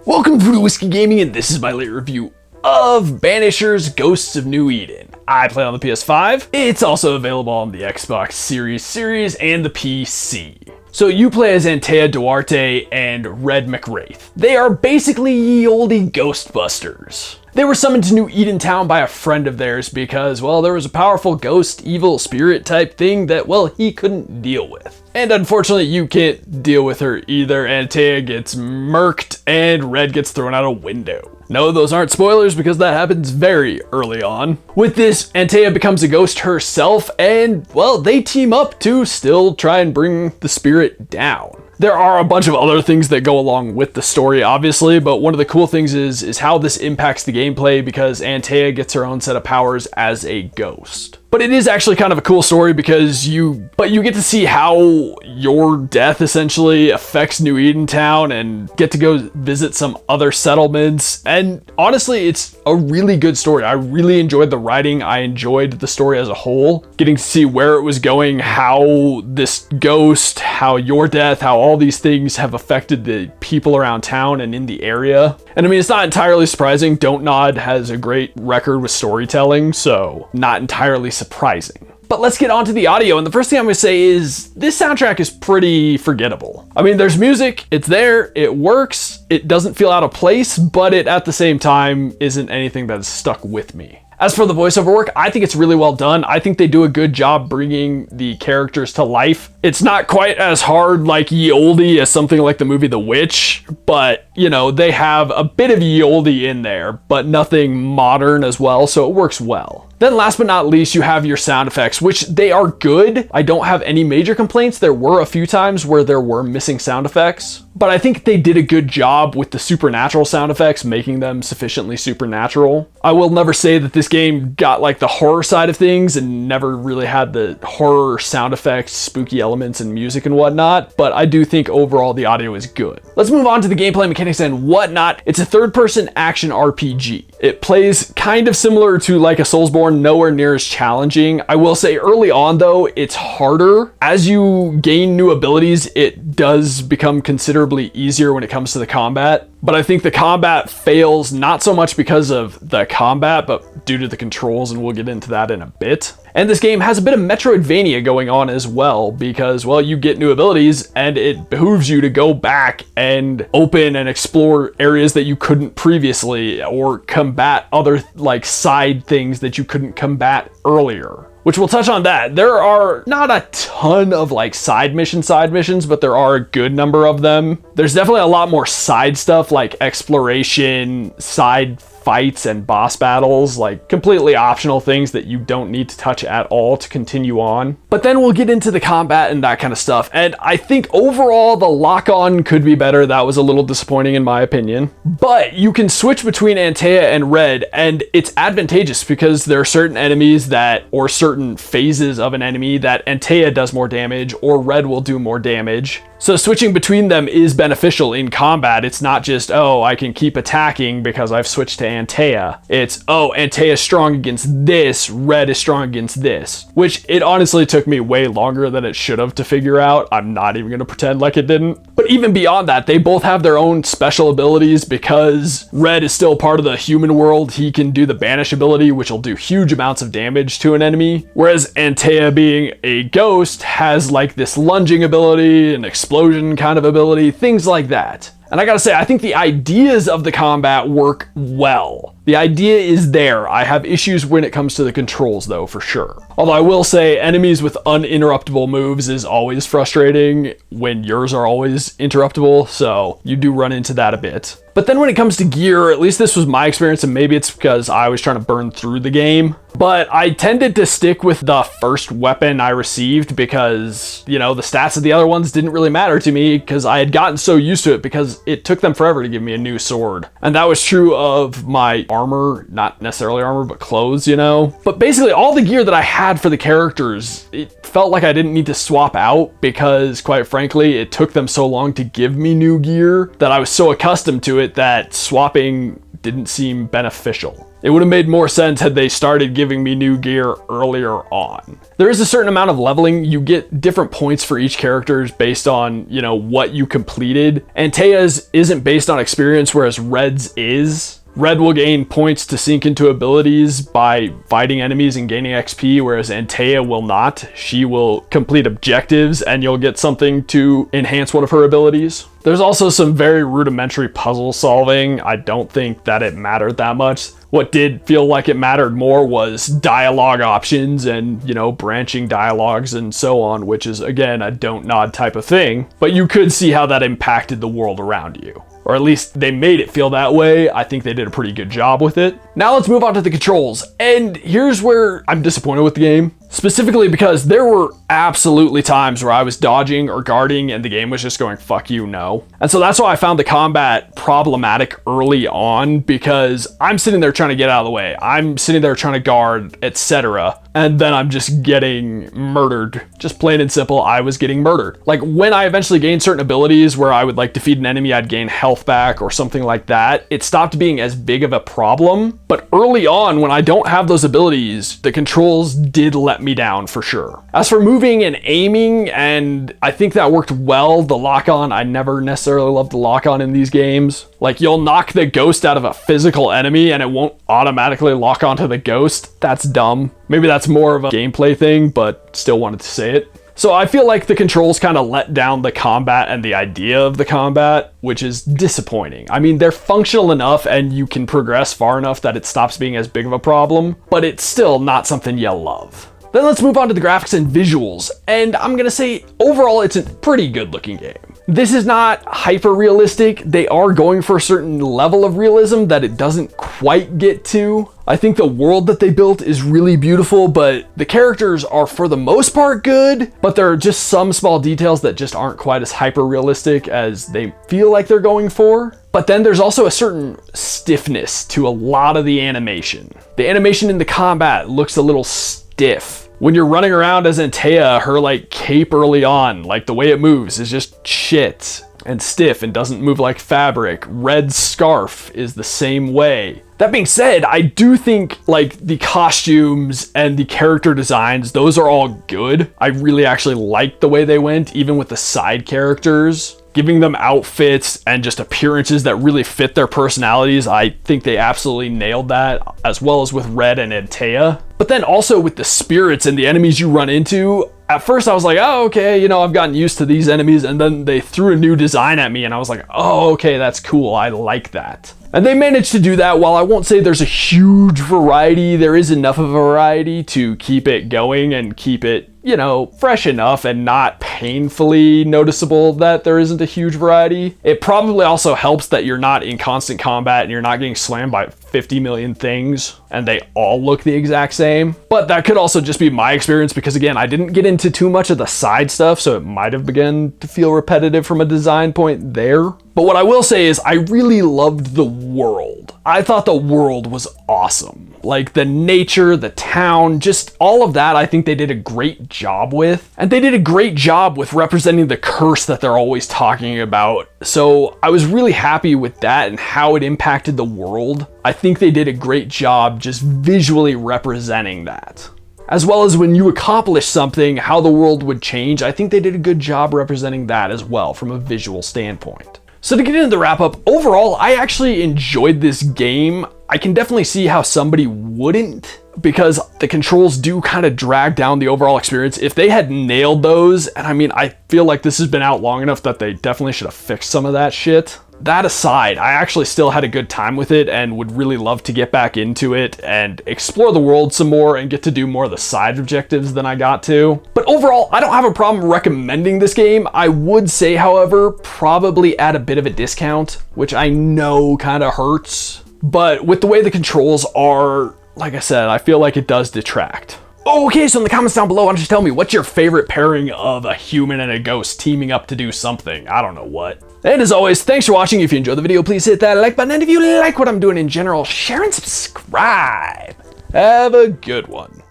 Welcome to Whiskey Gaming, and this is my late review of Banishers Ghosts of New Eden. I play on the PS5. It's also available on the Xbox Series and the PC. So you play as Antea Duarte and Red McWraith. They are basically ye olde Ghostbusters. They were summoned to New Eden Town by a friend of theirs because, well, there was a powerful ghost, evil spirit type thing that, well, he couldn't deal with. And unfortunately, you can't deal with her either. Antea gets murked and Red gets thrown out a window. No, those aren't spoilers because that happens very early on. With this, Antea becomes a ghost herself and, well, they team up to still try and bring the spirit down. There are a bunch of other things that go along with the story, obviously, but one of the cool things is how this impacts the gameplay because Antea gets her own set of powers as a ghost. But it is actually kind of a cool story because you get to see how your death essentially affects New Eden Town and get to go visit some other settlements. And honestly, it's a really good story. I really enjoyed the writing. I enjoyed the story as a whole. Getting to see where it was going, how this ghost, how your death, how all these things have affected the people around town and in the area. And I mean, it's not entirely surprising. DONTNOD has a great record with storytelling, so not entirely surprising. But let's get on to the audio, and the first thing I'm going to say is this soundtrack is pretty forgettable. I mean, there's music, it's there, it works, it doesn't feel out of place, but it at the same time isn't anything that has stuck with me. As for the voiceover work, I think it's really well done. I think they do a good job bringing the characters to life. It's not quite as hard like ye olde as something like the movie The Witch, but you know, they have a bit of ye olde in there, but nothing modern as well, so it works well. Then last but not least, you have your sound effects, which they are good. I don't have any major complaints. There were a few times where there were missing sound effects, but I think they did a good job with the supernatural sound effects, making them sufficiently supernatural. I will never say that this game got like the horror side of things and never really had the horror sound effects, spooky elements and music and whatnot, but I do think overall the audio is good. Let's move on to the gameplay mechanics and whatnot. It's a third-person action RPG. It plays kind of similar to like a Soulsborne, nowhere near as challenging. I will say early on though, it's harder. As you gain new abilities, it does become considerably easier when it comes to the combat. But I think the combat fails not so much because of the combat, but due to the controls, and we'll get into that in a bit. And this game has a bit of Metroidvania going on as well because, well, you get new abilities and it behooves you to go back and open and explore areas that you couldn't previously or combat other like side things that you couldn't combat earlier. Which we'll touch on that. There are not a ton of like side missions, but there are a good number of them. There's definitely a lot more side stuff like exploration, side fights and boss battles, like completely optional things that you don't need to touch at all to continue on. But then we'll get into the combat and that kind of stuff. And I think overall the lock-on could be better. That was a little disappointing in my opinion. But you can switch between Antea and Red, and it's advantageous because there are certain enemies that, or certain phases of an enemy that Antea does more damage or Red will do more damage. So switching between them is beneficial in combat. It's not just, oh, I can keep attacking because I've switched to Antea. It's, oh, Antea is strong against this, Red is strong against this. Which it honestly took me way longer than it should have to figure out. I'm not even going to pretend like it didn't. But even beyond that, they both have their own special abilities because Red is still part of the human world. He can do the Banish ability, which will do huge amounts of damage to an enemy. Whereas Antea, being a ghost, has like this lunging ability and explosion kind of ability, things like that. And I gotta say, I think the ideas of the combat work well. The idea is there. I have issues when it comes to the controls though, for sure. Although I will say enemies with uninterruptible moves is always frustrating when yours are always interruptible, so you do run into that a bit. But then when it comes to gear, at least this was my experience, and maybe it's because I was trying to burn through the game, but I tended to stick with the first weapon I received because, you know, the stats of the other ones didn't really matter to me because I had gotten so used to it because it took them forever to give me a new sword. And that was true of my armor, not necessarily armor, but clothes, you know? But basically all the gear that I had bad for the characters. It felt like I didn't need to swap out because, quite frankly, it took them so long to give me new gear that I was so accustomed to it that swapping didn't seem beneficial. It would have made more sense had they started giving me new gear earlier on. There is a certain amount of leveling. You get different points for each character based on, you know, what you completed. Antea's isn't based on experience, whereas Red's is. Red will gain points to sink into abilities by fighting enemies and gaining XP, whereas Antea will not. She will complete objectives and you'll get something to enhance one of her abilities. There's also some very rudimentary puzzle solving. I don't think that it mattered that much. What did feel like it mattered more was dialogue options and, you know, branching dialogues and so on, which is, again, a don't nod type of thing. But you could see how that impacted the world around you. Or at least they made it feel that way. I think they did a pretty good job with it. Now let's move on to the controls. And here's where I'm disappointed with the game. Specifically because there were absolutely times where I was dodging or guarding and the game was just going, fuck you, no. And so that's why I found the combat problematic early on, because I'm sitting there trying to get out of the way. I'm sitting there trying to guard, etc. And then I'm just getting murdered. Just plain and simple, I was getting murdered. Like when I eventually gained certain abilities where I would like defeat an enemy, I'd gain health back or something like that. It stopped being as big of a problem. But early on, when I don't have those abilities, the controls did let me down for sure. As for moving and aiming, and I think that worked well. The lock-on, I never necessarily loved the lock-on in these games. Like you'll knock the ghost out of a physical enemy and it won't automatically lock onto the ghost. That's dumb. Maybe that's more of a gameplay thing, but still wanted to say it. So I feel like the controls kind of let down the combat and the idea of the combat, which is disappointing. I mean, they're functional enough and you can progress far enough that it stops being as big of a problem, but it's still not something you love. Then let's move on to the graphics and visuals. And I'm gonna say overall, it's a pretty good looking game. This is not hyper realistic. They are going for a certain level of realism that it doesn't quite get to. I think the world that they built is really beautiful, but the characters are for the most part good, but there are just some small details that just aren't quite as hyper realistic as they feel like they're going for. But then there's also a certain stiffness to a lot of the animation. The animation in the combat looks a little stiff. When you're running around as Antea, her like cape early on, like the way it moves is just shit and stiff and doesn't move like fabric. Red's scarf is the same way. That being said, I do think like the costumes and the character designs, those are all good. I really actually like the way they went, even with the side characters. Giving them outfits and just appearances that really fit their personalities. I think they absolutely nailed that, as well as with Red and Antea. But then also with the spirits and the enemies you run into, at first I was like, oh, okay, you know, I've gotten used to these enemies, and then they threw a new design at me and I was like, oh, okay, that's cool, I like that. And they managed to do that. While I won't say there's a huge variety, there is enough of a variety to keep it going and keep it, you know, fresh enough and not painfully noticeable that there isn't a huge variety. It probably also helps that you're not in constant combat and you're not getting slammed by 50 million things and they all look the exact same. But that could also just be my experience because, again, I didn't get into too much of the side stuff, so it might have begun to feel repetitive from a design point there. But what I will say is I really loved the world. I thought the world was awesome. Like the nature, the town, just all of that I think they did a great job with. And they did a great job with representing the curse that they're always talking about. So I was really happy with that and how it impacted the world. I think they did a great job just visually representing that. As well as when you accomplish something, how the world would change. I think they did a good job representing that as well from a visual standpoint. So to get into the wrap up, overall, I actually enjoyed this game. I can definitely see how somebody wouldn't, because the controls do kind of drag down the overall experience. If they had nailed those, and I mean, I feel like this has been out long enough that they definitely should have fixed some of that shit. That aside, I actually still had a good time with it and would really love to get back into it and explore the world some more and get to do more of the side objectives than I got to. But overall, I don't have a problem recommending this game. I would say, however, probably at a bit of a discount, which I know kind of hurts. But with the way the controls are, like I said, I feel like it does detract. Okay, so in the comments down below, why don't you tell me what's your favorite pairing of a human and a ghost teaming up to do something? I don't know what. And as always, thanks for watching. If you enjoyed the video, please hit that like button. And if you like what I'm doing in general, share and subscribe. Have a good one.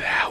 Out.